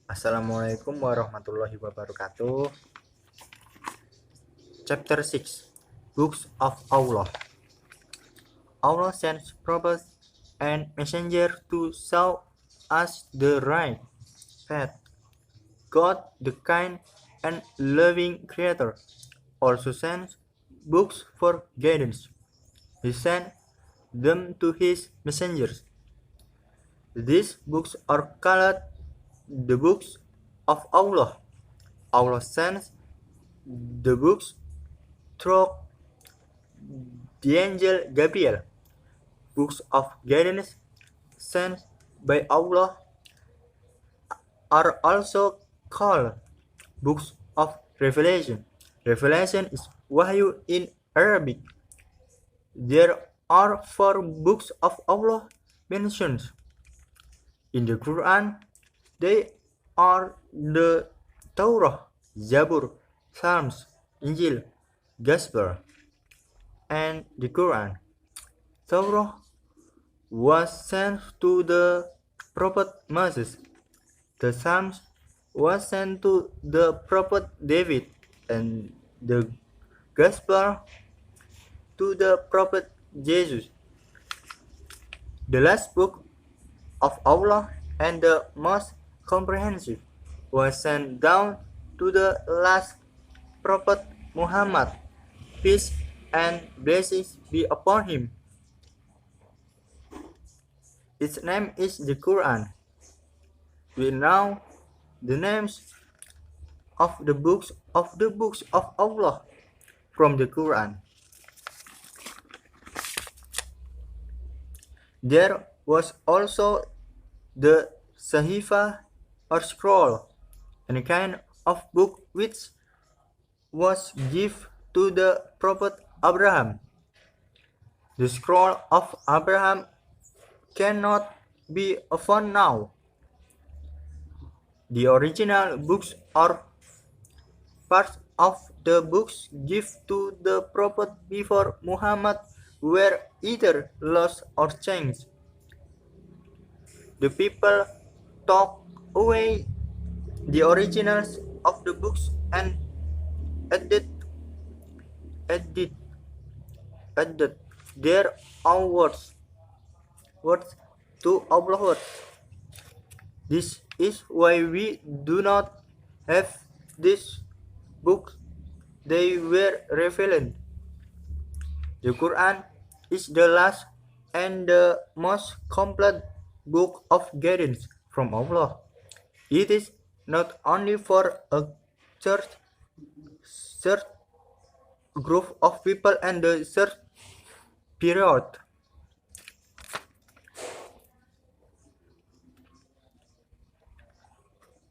Assalamualaikum warahmatullahi wabarakatuh. Chapter 6, Books of Allah. Allah sends prophets and messengers to show us the right path. God, the kind and loving Creator, also sends books for guidance. He sent them to His messengers. These books are called the books of Allah. Allah sends the books through the angel Gabriel. Books of guidance sent by Allah are also called books of revelation. Revelation is wahyu in Arabic. There are 4 books of Allah mentioned in the Quran. They are the Torah, Zabur, Psalms, Injil, Gospel, and the Quran. Torah was sent to the prophet Moses. The Psalms was sent to the prophet David, and the Gospel to the prophet Jesus. The last book of Allah and the most comprehensive was sent down to the last prophet Muhammad, peace and blessings be upon him. Its name is the Quran. We know the names of the books of Allah from the Quran. There was also the Sahifa or scroll, a kind of book which was given to the prophet Abraham. The scroll of Abraham cannot be found now. The original books are parts of the books given to the prophet before Muhammad were either lost or changed. The people took away the originals of the books and added their own words to Allah's words. This is why we do not have these books. They were revealed. The Quran is the last and the most complete book of guidance from Allah. It is not only for a certain group of people and a certain period.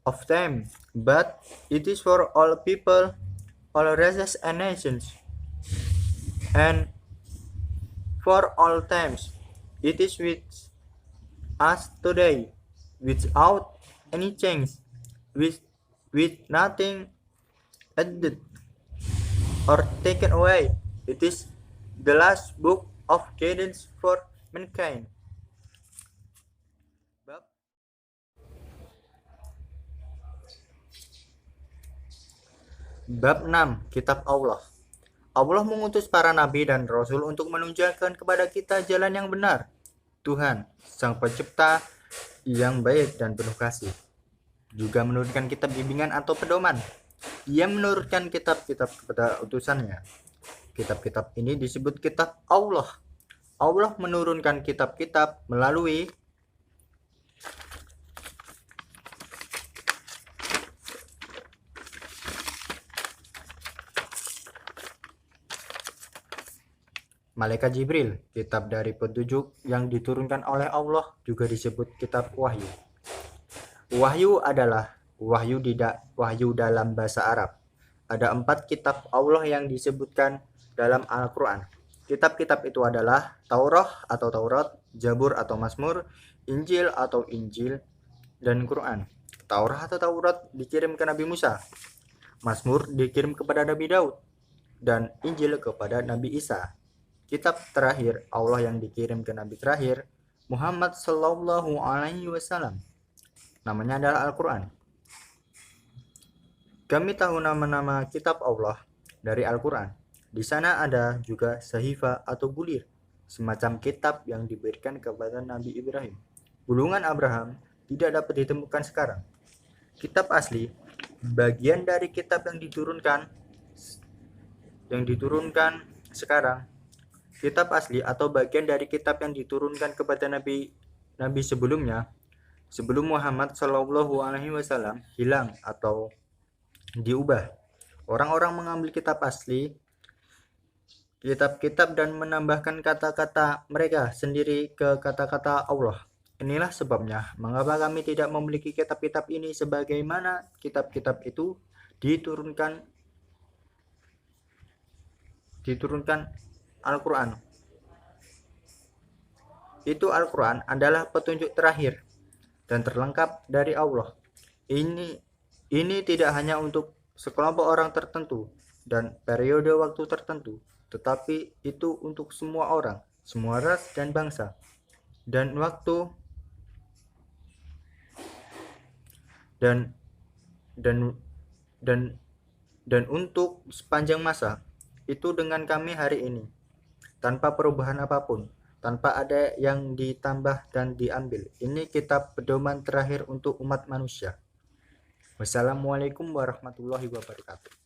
Of time, but it is for all people, all races and nations, and for all times. It is with us today, without any change, with nothing added or taken away. It is the last book of guidance for mankind. Bab 6, Kitab Allah. Allah mengutus para nabi dan rasul untuk menunjukkan kepada kita jalan yang benar. Tuhan, Sang Pencipta yang baik dan penuh kasih, juga menurunkan kitab bimbingan atau pedoman. Ia menurunkan kitab-kitab kepada utusannya. Kitab-kitab ini disebut kitab Allah. Allah menurunkan kitab-kitab melalui Malaikat Jibril. Kitab dari petunjuk yang diturunkan oleh Allah juga disebut kitab wahyu. Wahyu adalah wahyu dalam bahasa Arab. Ada 4 kitab Allah yang disebutkan dalam Al-Quran. Kitab-kitab itu adalah Taurah atau Taurat, Zabur atau Mazmur, Injil atau Injil, dan Quran. Taurah atau Taurat dikirim ke Nabi Musa, Mazmur dikirim kepada Nabi Daud, dan Injil kepada Nabi Isa. Kitab terakhir Allah yang dikirim ke Nabi terakhir, Muhammad Sallallahu Alaihi Wasallam. Namanya adalah Al-Quran. Kami tahu nama-nama kitab Allah dari Al-Quran. Di sana ada juga sahifa atau bulir, semacam kitab yang diberikan kepada Nabi Ibrahim. Gulungan Abraham tidak dapat ditemukan sekarang. Kitab asli, bagian dari kitab yang diturunkan sekarang. Kitab asli atau bagian dari kitab yang diturunkan kepada nabi sebelumnya, sebelum Muhammad Shallallahu Alaihi Wasallam hilang atau diubah. Orang-orang mengambil kitab asli, kitab-kitab dan menambahkan kata-kata mereka sendiri ke kata-kata Allah. Inilah sebabnya mengapa kami tidak memiliki kitab-kitab ini sebagaimana kitab-kitab itu diturunkan Al-Quran. Itu Al-Quran adalah petunjuk terakhir dan terlengkap dari Allah. Ini tidak hanya untuk sekelompok orang tertentu dan periode waktu tertentu, tetapi itu untuk semua orang, semua ras dan bangsa, dan waktu dan untuk sepanjang masa. Itu dengan kami hari ini, tanpa perubahan apapun, tanpa ada yang ditambah dan diambil. Ini kitab pedoman terakhir untuk umat manusia. Wassalamualaikum warahmatullahi wabarakatuh.